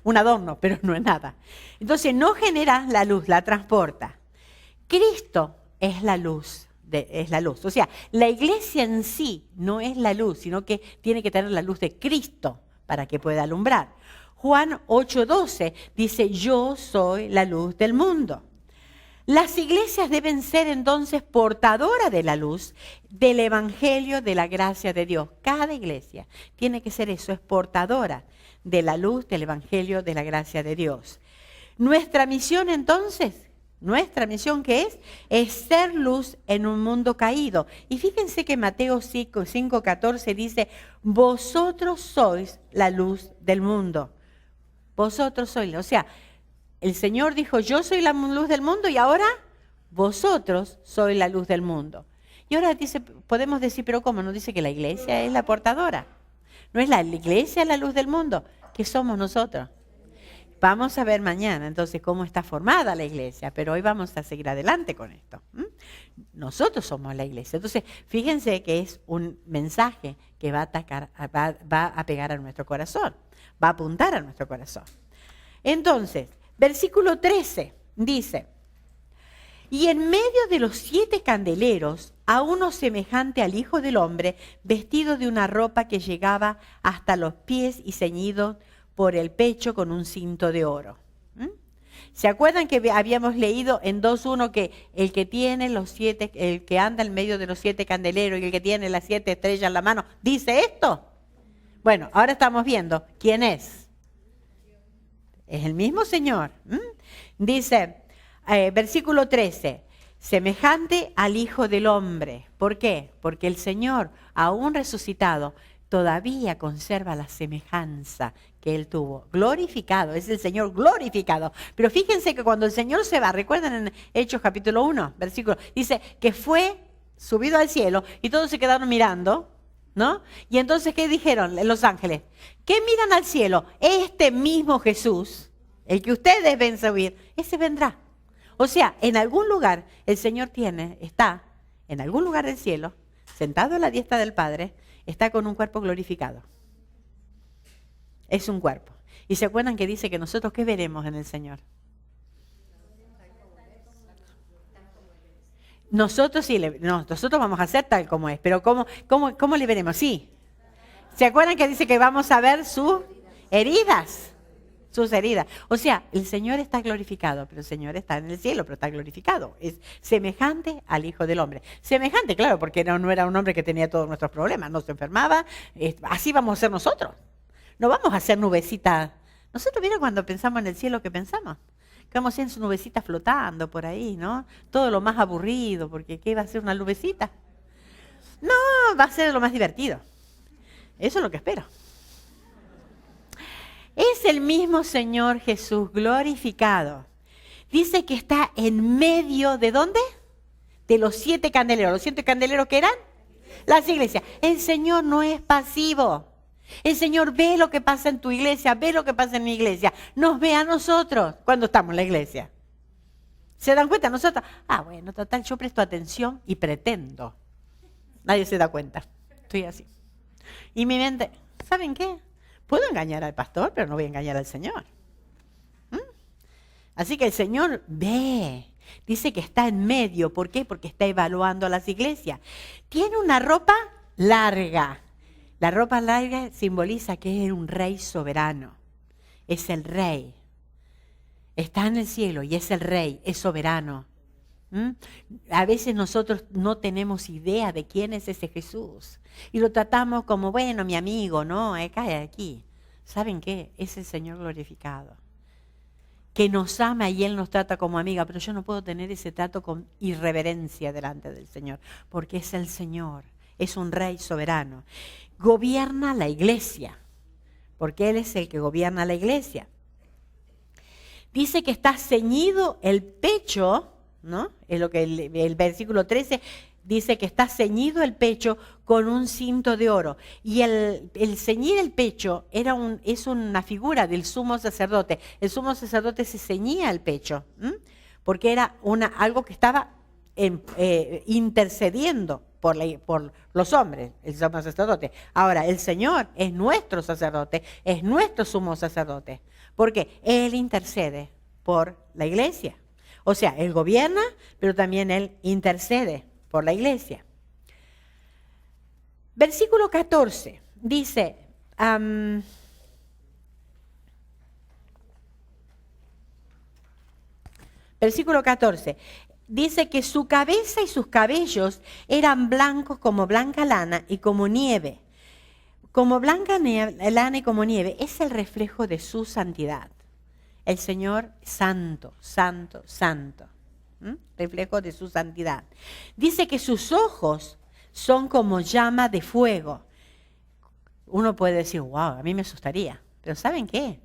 un adorno, pero no es nada. Entonces, no genera la luz, la transporta. Cristo es la luz. Es la luz. O sea, la iglesia en sí no es la luz, sino que tiene que tener la luz de Cristo para que pueda alumbrar. Juan 8:12 dice, yo soy la luz del mundo. Las iglesias deben ser entonces portadoras de la luz del evangelio de la gracia de Dios. Cada iglesia tiene que ser eso, es portadora de la luz del evangelio de la gracia de Dios. Nuestra misión entonces... Nuestra misión, ¿qué es ser luz en un mundo caído. Y fíjense que Mateo 5:14 dice, vosotros sois la luz del mundo. Vosotros sois, o sea, el Señor dijo, yo soy la luz del mundo y ahora vosotros sois la luz del mundo. Y ahora dice, podemos decir, pero ¿cómo? ¿No dice que la iglesia es la portadora? ¿No es la iglesia la luz del mundo? ¿Qué somos nosotros? Vamos a ver mañana entonces cómo está formada la iglesia, pero hoy vamos a seguir adelante con esto. Nosotros somos la iglesia. Entonces, fíjense que es un mensaje que va a pegar a nuestro corazón, va a apuntar a nuestro corazón. Entonces, versículo 13 dice, y en medio de los 7 candeleros, a uno semejante al Hijo del Hombre, vestido de una ropa que llegaba hasta los pies y ceñido por el pecho con un cinto de oro. ¿Se acuerdan que habíamos leído en 2.1 que el que tiene los 7, el que anda en medio de los 7 candeleros y el que tiene las 7 estrellas en la mano, dice esto? Bueno, ahora estamos viendo quién es. Es el mismo Señor. Dice, versículo 13, semejante al Hijo del Hombre. ¿Por qué? Porque el Señor, aún resucitado, todavía conserva la semejanza que Él tuvo. Glorificado, es el Señor glorificado. Pero fíjense que cuando el Señor se va, recuerdan en Hechos capítulo 1, versículo, dice que fue subido al cielo y todos se quedaron mirando, ¿no? Y entonces, ¿qué dijeron los ángeles? ¿Qué miran al cielo? Este mismo Jesús, el que ustedes ven subir, ese vendrá. O sea, en algún lugar el Señor está en algún lugar del cielo, sentado a la diestra del Padre, está con un cuerpo glorificado. Es un cuerpo. ¿Y se acuerdan que dice que nosotros qué veremos en el Señor? Nosotros sí, nosotros vamos a ser tal como es, pero ¿cómo le veremos? Sí. ¿Se acuerdan que dice que vamos a ver sus heridas? Sus heridas. O sea, el Señor está glorificado, pero el Señor está en el cielo, pero está glorificado. Es semejante al Hijo del Hombre. Semejante, claro, porque no era un hombre que tenía todos nuestros problemas, no se enfermaba. Así vamos a ser nosotros. No vamos a ser nubecitas. Nosotros, mira, cuando pensamos en el cielo, ¿qué pensamos? Que vamos a ser nubecitas flotando por ahí, ¿no? Todo lo más aburrido, porque ¿qué va a ser una nubecita? No, va a ser lo más divertido. Eso es lo que espero. Es el mismo Señor Jesús glorificado. Dice que está en medio, ¿de dónde? De los 7 candeleros. ¿Los 7 candeleros qué eran? Las iglesias. El Señor no es pasivo. El Señor ve lo que pasa en tu iglesia, ve lo que pasa en mi iglesia. Nos ve a nosotros cuando estamos en la iglesia. ¿Se dan cuenta? Nosotros, bueno, total, yo presto atención y pretendo. Nadie se da cuenta. Estoy así. Y mi mente, ¿saben qué? Puedo engañar al pastor, pero no voy a engañar al Señor. Así que el Señor ve. Dice que está en medio. ¿Por qué? Porque está evaluando a las iglesias. Tiene una ropa larga. La ropa larga simboliza que es un rey soberano. Es el rey. Está en el cielo y es el rey, es soberano. ¿Mm? A veces nosotros no tenemos idea de quién es ese Jesús y lo tratamos como, bueno, mi amigo, no, cae aquí. ¿Saben qué? Es el Señor glorificado, que nos ama y Él nos trata como amiga, pero yo no puedo tener ese trato con irreverencia delante del Señor, porque es el Señor, es un Rey soberano. Gobierna la iglesia, porque Él es el que gobierna la iglesia. Dice que está ceñido el pecho, ¿no? Es lo que el versículo 13 dice, que está ceñido el pecho con un cinto de oro. Y el ceñir el pecho es una figura del sumo sacerdote. El sumo sacerdote se ceñía el pecho, porque era algo que estaba intercediendo por los hombres, el sumo sacerdote. Ahora, el Señor es nuestro sacerdote, es nuestro sumo sacerdote, porque Él intercede por la iglesia. O sea, Él gobierna, pero también Él intercede por la iglesia. Versículo 14 dice, versículo 14, dice que su cabeza y sus cabellos eran blancos como blanca lana y como nieve. Como blanca lana y como nieve es el reflejo de su santidad. El Señor santo, santo, santo. Reflejo de su santidad. Dice que sus ojos son como llama de fuego. Uno puede decir, wow, a mí me asustaría. Pero ¿saben qué?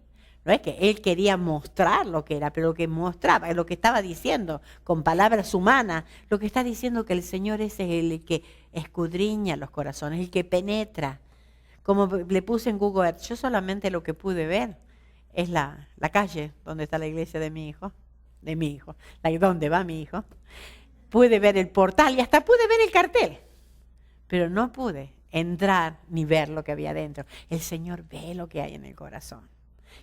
No es que Él quería mostrar lo que era, pero lo que mostraba, lo que estaba diciendo con palabras humanas, lo que está diciendo que el Señor es el que escudriña los corazones, el que penetra. Como le puse en Google Earth, yo solamente lo que pude ver es la calle donde está la iglesia de mi hijo, donde va mi hijo. Pude ver el portal y hasta pude ver el cartel, pero no pude entrar ni ver lo que había dentro. El Señor ve lo que hay en el corazón.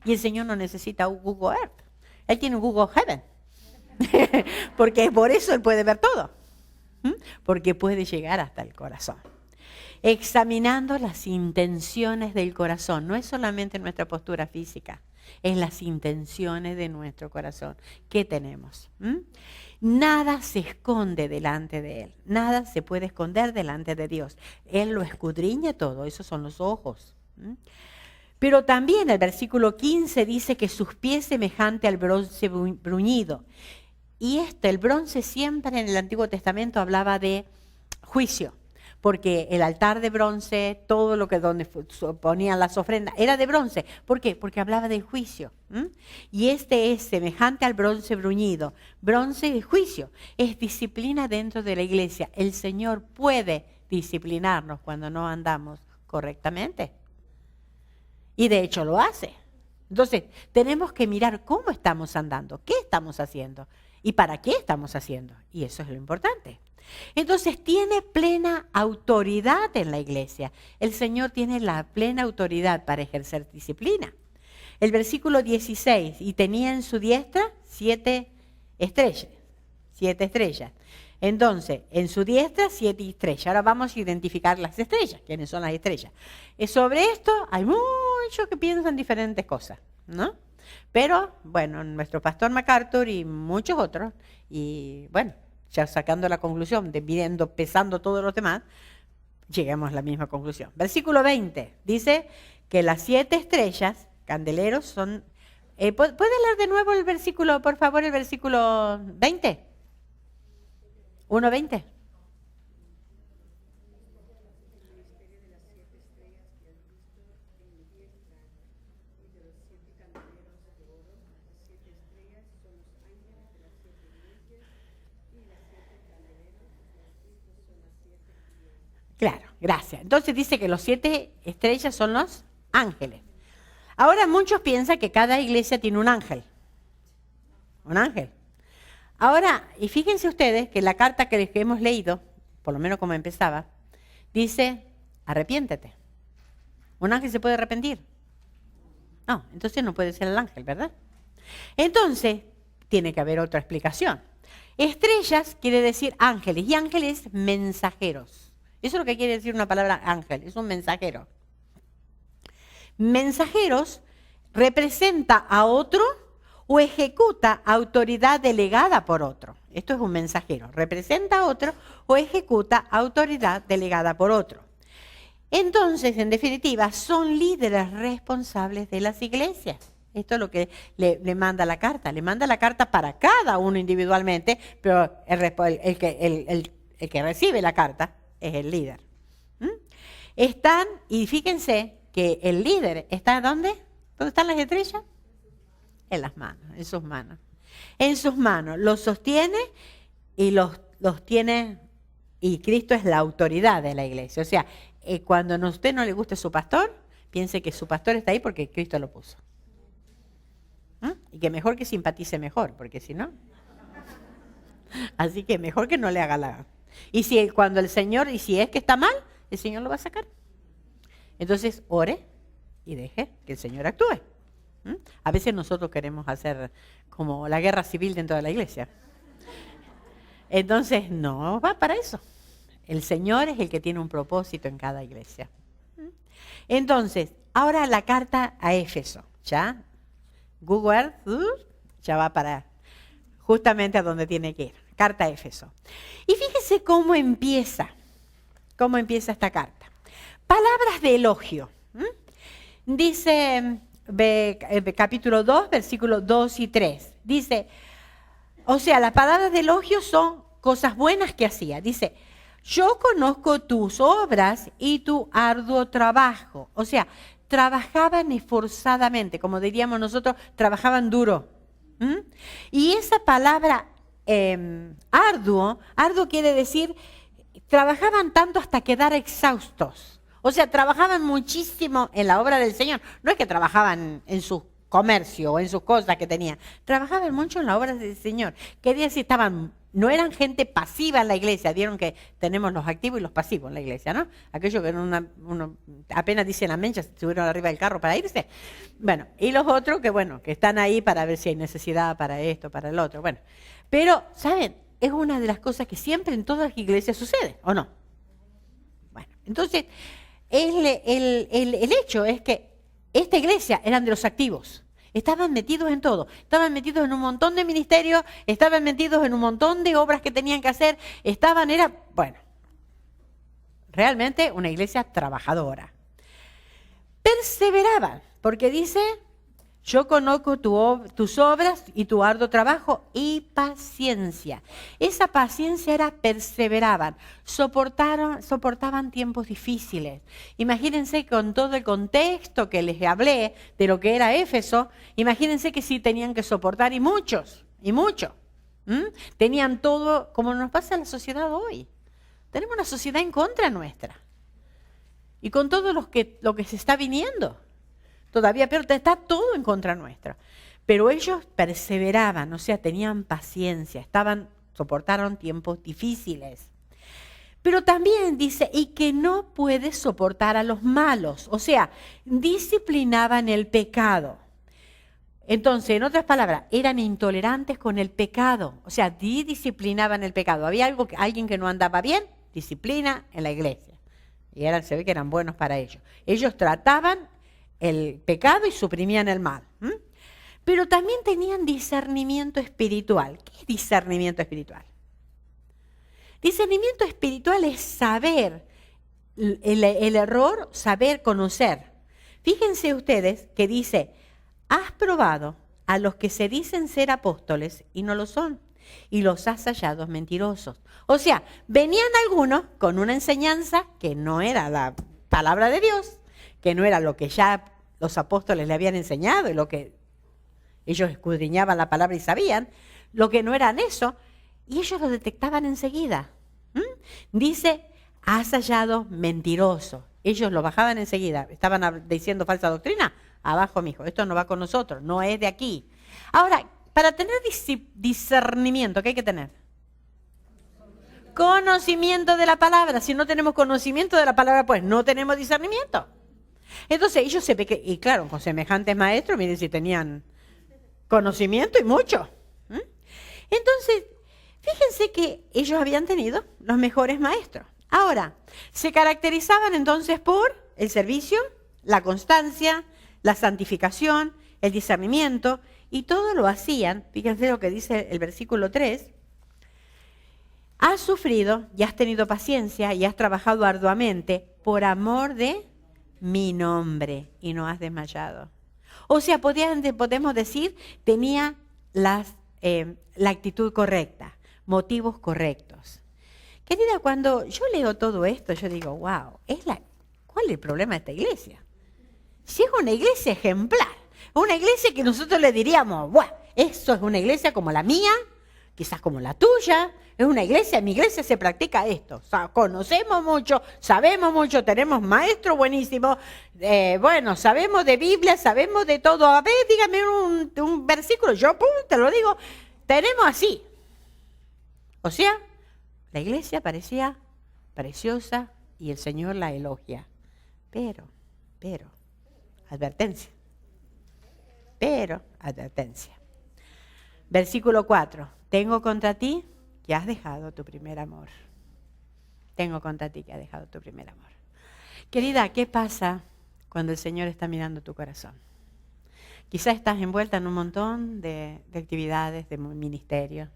Y el Señor no necesita un Google Earth. Él tiene un Google Heaven. Porque por eso Él puede ver todo. Porque puede llegar hasta el corazón. Examinando las intenciones del corazón. No es solamente nuestra postura física, es las intenciones de nuestro corazón. ¿Qué tenemos? Nada se esconde delante de Él. Nada se puede esconder delante de Dios. Él lo escudriña todo. Esos son los ojos. Pero también el versículo 15 dice que sus pies semejante al bronce bruñido. Y el bronce siempre en el Antiguo Testamento hablaba de juicio. Porque el altar de bronce, todo lo que donde ponían las ofrendas, era de bronce. ¿Por qué? Porque hablaba del juicio. Y este es semejante al bronce bruñido. Bronce es juicio, es disciplina dentro de la iglesia. El Señor puede disciplinarnos cuando no andamos correctamente. Y de hecho lo hace. Entonces, tenemos que mirar cómo estamos andando, qué estamos haciendo y para qué estamos haciendo. Y eso es lo importante. Entonces tiene plena autoridad en la iglesia. El Señor tiene la plena autoridad para ejercer disciplina. El versículo 16, y tenía en su diestra 7 estrellas. 7 estrellas. Entonces, en su diestra 7 estrellas. Ahora vamos a identificar las estrellas. ¿Quiénes son las estrellas? Sobre esto hay muchos que piensan diferentes cosas, ¿no? Pero, bueno, nuestro pastor MacArthur y muchos otros, y bueno, ya sacando la conclusión, pesando todos los demás, llegamos a la misma conclusión. Versículo 20 dice que las 7 estrellas, candeleros, son... ¿Puede leer de nuevo el versículo, por favor, el versículo 20? 1:20. Claro, gracias. Entonces dice que los 7 estrellas son los ángeles. Ahora muchos piensan que cada iglesia tiene un ángel. Un ángel. Ahora, y fíjense ustedes que la carta que hemos leído, por lo menos como empezaba, dice, arrepiéntete. ¿Un ángel se puede arrepentir? No, entonces no puede ser el ángel, ¿verdad? Entonces, tiene que haber otra explicación. Estrellas quiere decir ángeles, y ángeles mensajeros. Eso es lo que quiere decir una palabra ángel, es un mensajero. Mensajeros representa a otro o ejecuta autoridad delegada por otro. Esto es un mensajero. Representa a otro o ejecuta autoridad delegada por otro. Entonces, en definitiva, son líderes responsables de las iglesias. Esto es lo que le manda la carta. Le manda la carta para cada uno individualmente, pero el que recibe la carta es el líder. Están, y fíjense que el líder está ¿dónde? ¿Dónde están las estrellas? En las manos, en sus manos. En sus manos los sostiene y los tiene, y Cristo es la autoridad de la iglesia. O sea, cuando a usted no le guste su pastor, piense que su pastor está ahí porque Cristo lo puso. Y que mejor que simpatice mejor, porque si no. Así que mejor que no le haga la. Y si cuando el Señor, y si es que está mal, el Señor lo va a sacar. Entonces, ore y deje que el Señor actúe. A veces nosotros queremos hacer como la guerra civil dentro de la iglesia. Entonces, no va para eso. El Señor es el que tiene un propósito en cada iglesia. Entonces, ahora la carta a Éfeso, ¿ya? Google Earth, ya va para justamente a donde tiene que ir. Carta a Éfeso. Y fíjese cómo empieza esta carta. Palabras de elogio. Dice, capítulo 2, versículos 2 y 3. Dice, o sea, las palabras de elogio son cosas buenas que hacía. Dice, yo conozco tus obras y tu arduo trabajo. O sea, trabajaban esforzadamente, como diríamos nosotros, trabajaban duro. Y esa palabra arduo quiere decir, trabajaban tanto hasta quedar exhaustos. O sea, trabajaban muchísimo en la obra del Señor. No es que trabajaban en su comercio o en sus cosas que tenían. Trabajaban mucho en la obra del Señor. Quería decir, no eran gente pasiva en la iglesia. Vieron que tenemos los activos y los pasivos en la iglesia, ¿no? Aquellos que uno apenas dicen amén, ya se subieron arriba del carro para irse. Bueno, y los otros que están ahí para ver si hay necesidad para esto, para el otro. Bueno, pero, ¿saben? Es una de las cosas que siempre en todas las iglesias sucede, ¿o no? Bueno, entonces, el hecho es que esta iglesia eran de los activos. Estaban metidos en todo. Estaban metidos en un montón de ministerios, estaban metidos en un montón de obras que tenían que hacer. Realmente una iglesia trabajadora. Perseveraban, porque dice, yo conozco tus obras y tu arduo trabajo y paciencia. Esa paciencia era perseveraban, soportaban tiempos difíciles. Imagínense con todo el contexto que les hablé de lo que era Éfeso, imagínense que sí tenían que soportar y mucho. Tenían todo, como nos pasa en la sociedad hoy. Tenemos una sociedad en contra nuestra. Y con todo lo que se está viniendo. Todavía peor, está todo en contra nuestra. Pero ellos perseveraban, o sea, tenían paciencia, soportaron tiempos difíciles. Pero también dice, y que no puede soportar a los malos, o sea, disciplinaban el pecado. Entonces, en otras palabras, eran intolerantes con el pecado, o sea, disciplinaban el pecado. Había alguien que no andaba bien, disciplina en la iglesia. Y se ve que eran buenos para ellos. Ellos trataban el pecado y suprimían el mal. Pero también tenían discernimiento espiritual. ¿Qué es discernimiento espiritual? Discernimiento espiritual es saber el error, saber conocer. Fíjense ustedes que dice, has probado a los que se dicen ser apóstoles y no lo son, y los has hallado mentirosos. O sea, venían algunos con una enseñanza que no era la palabra de Dios, que no era lo que ya los apóstoles le habían enseñado y lo que ellos escudriñaban la palabra y sabían, lo que no eran eso, y ellos lo detectaban enseguida. Dice, has hallado mentiroso. Ellos lo bajaban enseguida. Estaban diciendo falsa doctrina. Abajo, mijo, esto no va con nosotros, no es de aquí. Ahora, para tener discernimiento, ¿qué hay que tener? Conocimiento de la palabra. Si no tenemos conocimiento de la palabra, pues no tenemos discernimiento. Entonces ellos y claro, con semejantes maestros, miren si tenían conocimiento y mucho. Entonces, fíjense que ellos habían tenido los mejores maestros. Ahora, se caracterizaban entonces por el servicio, la constancia, la santificación, el discernimiento Y todo lo hacían, fíjense lo que dice el versículo 3, has sufrido y has tenido paciencia y has trabajado arduamente por amor de mi nombre y no has desmayado. O sea, podemos decir, tenía la actitud correcta, motivos correctos. Querida, cuando yo leo todo esto, yo digo, wow, ¿cuál es el problema de esta iglesia? Si es una iglesia ejemplar, una iglesia que nosotros le diríamos, wow, eso es una iglesia como la mía, quizás como la tuya, es una iglesia, en mi iglesia se practica esto. O sea, conocemos mucho, sabemos mucho, tenemos maestros buenísimos, sabemos de Biblia, sabemos de todo. A ver, dígame un versículo, yo te lo digo, tenemos así. O sea, la iglesia parecía preciosa y el Señor la elogia. Pero, advertencia. Versículo 4. Tengo contra ti que has dejado tu primer amor. Tengo contra ti que has dejado tu primer amor. Querida, ¿qué pasa cuando el Señor está mirando tu corazón? Quizás estás envuelta en un montón de actividades, de ministerio.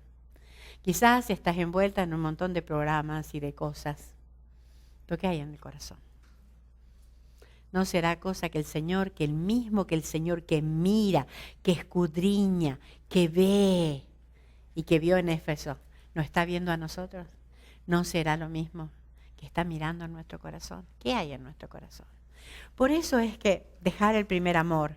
Quizás estás envuelta en un montón de programas y de cosas. ¿Pero qué hay en el corazón? ¿No será cosa que el Señor que mira, que escudriña, que ve y que vio en Éfeso, nos está viendo a nosotros? ¿No será lo mismo que está mirando en nuestro corazón? ¿Qué hay en nuestro corazón? Por eso es que dejar el primer amor,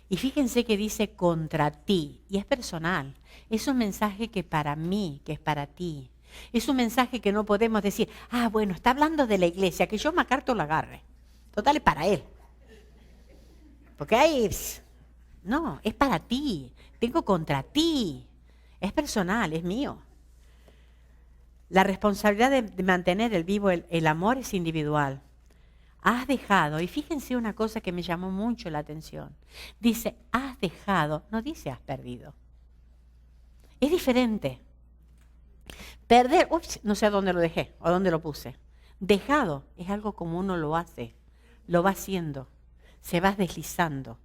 y fíjense que dice contra ti, y es personal, es un mensaje que para mí, que es para ti. Es un mensaje que no podemos decir, bueno, está hablando de la iglesia, que yo MacArthur lo agarre. Total, es para él. Porque no, es para ti. Tengo contra ti. Es personal, es mío. La responsabilidad de mantener el amor es individual. Has dejado, y fíjense una cosa que me llamó mucho la atención. Dice, has dejado, no dice has perdido. Es diferente. Perder, no sé a dónde lo dejé o a dónde lo puse. Dejado es algo como uno lo hace, lo va haciendo, se va deslizando.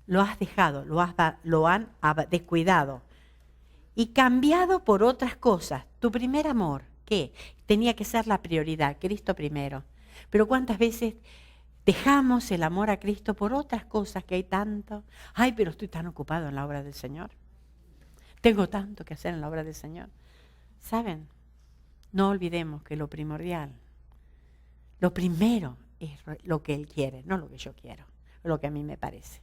Lo has dejado, lo han descuidado y cambiado por otras cosas. Tu primer amor, ¿qué? Tenía que ser la prioridad, Cristo primero. Pero ¿cuántas veces dejamos el amor a Cristo por otras cosas que hay tanto? Pero estoy tan ocupado en la obra del Señor. Tengo tanto que hacer en la obra del Señor. ¿Saben? No olvidemos que lo primordial, lo primero es lo que Él quiere, no lo que yo quiero, lo que a mí me parece.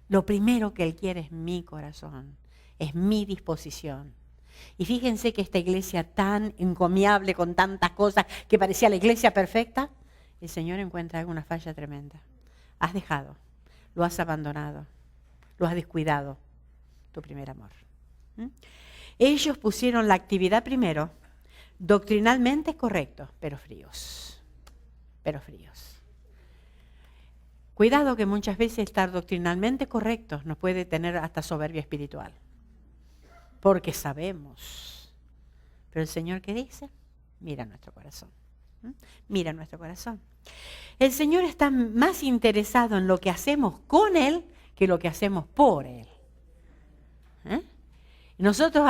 Lo primero que Él quiere es mi corazón, es mi disposición. Y fíjense que esta iglesia tan encomiable, con tantas cosas, que parecía la iglesia perfecta, el Señor encuentra alguna falla tremenda. Has dejado, lo has abandonado, lo has descuidado, tu primer amor. Ellos pusieron la actividad primero, doctrinalmente correctos, pero fríos. Cuidado que muchas veces estar doctrinalmente correctos nos puede tener hasta soberbia espiritual. Porque sabemos. Pero el Señor, ¿qué dice? Mira nuestro corazón. Mira nuestro corazón. El Señor está más interesado en lo que hacemos con Él que lo que hacemos por Él. Nosotros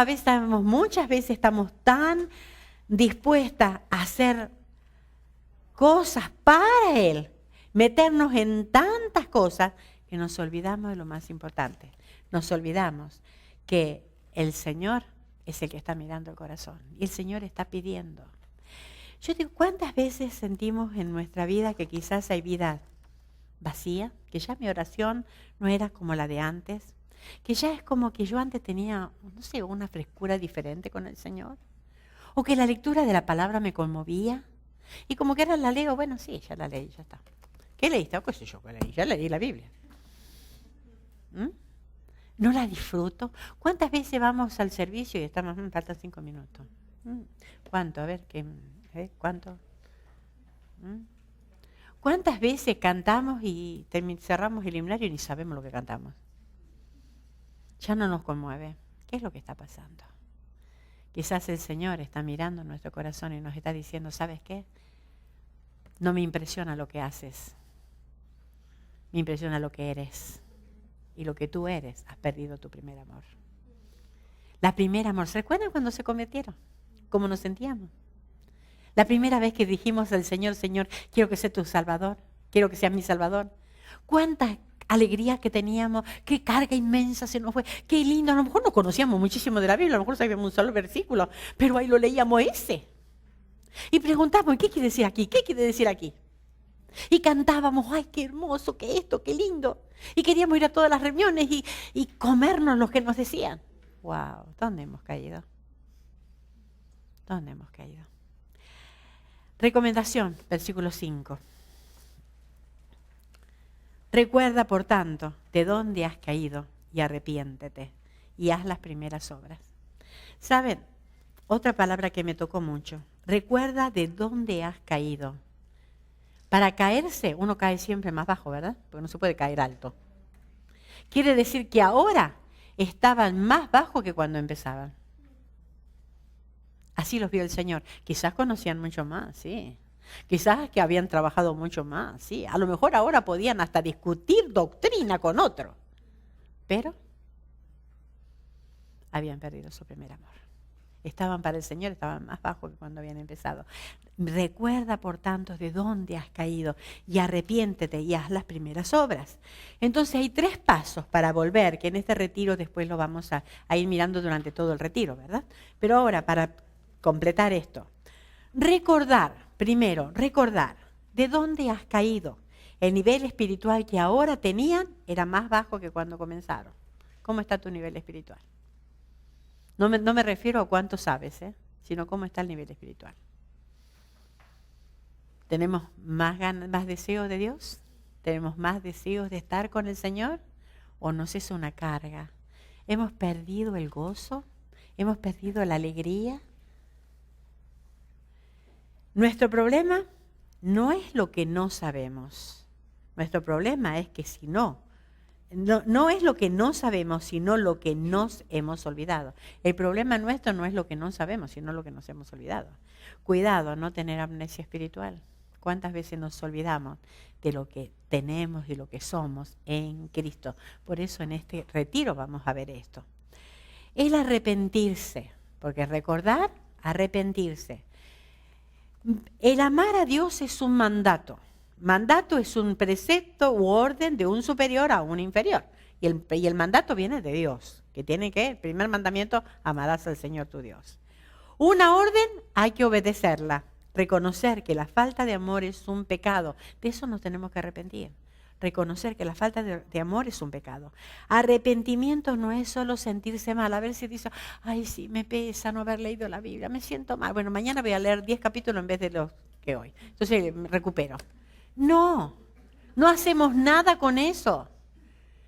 muchas veces estamos tan dispuestas a hacer cosas para Él, meternos en tantas cosas, que nos olvidamos de lo más importante. Nos olvidamos que el Señor es el que está mirando el corazón y el Señor está pidiendo. Yo digo, ¿cuántas veces sentimos en nuestra vida que quizás hay vida vacía? Que ya mi oración no era como la de antes. Que ya es como que yo antes tenía, no sé, una frescura diferente con el Señor. O que la lectura de la palabra me conmovía. Y como que ahora la leo, bueno, sí, ya la leí, ya está. ¿Qué leíste? ¿Qué sé yo qué leí? Ya leí la Biblia. No la disfruto. ¿Cuántas veces vamos al servicio y estamos, faltan 5 minutos? ¿Cuánto? A ver, ¿cuánto? ¿Cuántas veces cantamos y cerramos el himnario y ni sabemos lo que cantamos? Ya no nos conmueve. ¿Qué es lo que está pasando? Quizás el Señor está mirando nuestro corazón y nos está diciendo, ¿sabes qué? No me impresiona lo que haces. Me impresiona lo que eres y lo que tú eres, has perdido tu primer amor. La primera amor, ¿se recuerdan cuando se convirtieron? ¿Cómo nos sentíamos? La primera vez que dijimos al Señor, Señor, quiero que sea tu Salvador, quiero que seas mi Salvador. ¿Cuánta alegría que teníamos? Qué carga inmensa se nos fue. Qué lindo. A lo mejor no conocíamos muchísimo de la Biblia, a lo mejor sabíamos un solo versículo, pero ahí lo leíamos ese. Y preguntamos, ¿qué quiere decir aquí? ¿Qué quiere decir aquí? Y cantábamos, ¡ay, qué hermoso, qué esto, qué lindo! Y queríamos ir a todas las reuniones y comernos lo que nos decían. ¡Wow! ¿Dónde hemos caído? ¿Dónde hemos caído? Recomendación, versículo 5. Recuerda, por tanto, de dónde has caído y arrepiéntete y haz las primeras obras. ¿Saben? Otra palabra que me tocó mucho. Recuerda de dónde has caído. Para caerse, uno cae siempre más bajo, ¿verdad? Porque no se puede caer alto. Quiere decir que ahora estaban más bajo que cuando empezaban. Así los vio el Señor. Quizás conocían mucho más, sí. Quizás que habían trabajado mucho más, sí. A lo mejor ahora podían hasta discutir doctrina con otro. Pero habían perdido su primer amor. Estaban para el Señor, estaban más bajos que cuando habían empezado. Recuerda, por tanto, de dónde has caído y arrepiéntete y haz las primeras obras. Entonces hay 3 pasos para volver, que en este retiro después lo vamos a ir mirando durante todo el retiro, ¿verdad? Pero ahora, para completar esto, recordar, primero, recordar de dónde has caído. El nivel espiritual que ahora tenían era más bajo que cuando comenzaron. ¿Cómo está tu nivel espiritual? No me refiero a cuánto sabes, sino cómo está el nivel espiritual. ¿Tenemos más deseos de Dios? ¿Tenemos más deseos de estar con el Señor? ¿O nos es una carga? ¿Hemos perdido el gozo? ¿Hemos perdido la alegría? Nuestro problema no es lo que no sabemos. Nuestro problema es que si no es lo que no sabemos, sino lo que nos hemos olvidado. El problema nuestro no es lo que no sabemos, sino lo que nos hemos olvidado. Cuidado, no tener amnesia espiritual. ¿Cuántas veces nos olvidamos de lo que tenemos y lo que somos en Cristo? Por eso en este retiro vamos a ver esto. El arrepentirse, porque recordar, arrepentirse. El amar a Dios es un mandato. Mandato es un precepto u orden de un superior a un inferior. Y el mandato viene de Dios, que tiene que, el primer mandamiento, amarás al Señor tu Dios. Una orden hay que obedecerla. Reconocer que la falta de amor es un pecado. De eso nos tenemos que arrepentir. Reconocer que la falta de amor es un pecado. Arrepentimiento no es solo sentirse mal. A ver si dice, ay, sí, me pesa no haber leído la Biblia, me siento mal. Bueno, mañana voy a leer 10 capítulos en vez de los que hoy. Entonces me recupero. No hacemos nada con eso.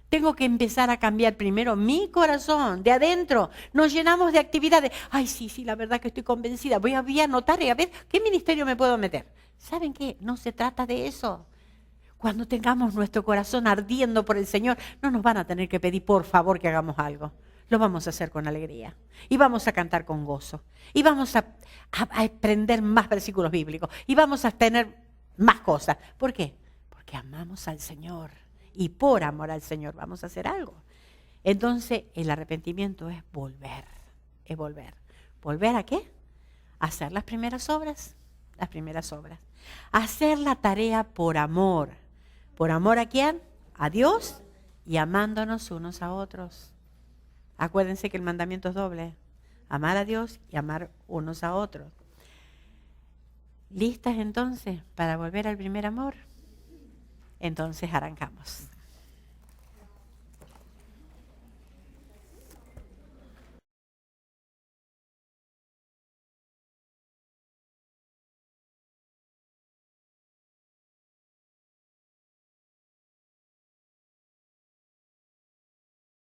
Tengo que empezar a cambiar primero mi corazón, de adentro. Nos llenamos de actividades. Ay, sí, la verdad que estoy convencida. Voy a anotar y a ver qué ministerio me puedo meter. ¿Saben qué? No se trata de eso. Cuando tengamos nuestro corazón ardiendo por el Señor, no nos van a tener que pedir por favor que hagamos algo. Lo vamos a hacer con alegría. Y vamos a cantar con gozo. Y vamos a aprender más versículos bíblicos. Y vamos a tener más cosas. ¿Por qué? Porque amamos al Señor. Y por amor al Señor vamos a hacer algo. Entonces, el arrepentimiento es volver. Es volver. ¿Volver a qué? A hacer las primeras obras. Las primeras obras. Hacer la tarea por amor. ¿Por amor a quién? A Dios y amándonos unos a otros. Acuérdense que el mandamiento es doble. Amar a Dios y amar unos a otros. ¿Listas entonces para volver al primer amor? Entonces arrancamos.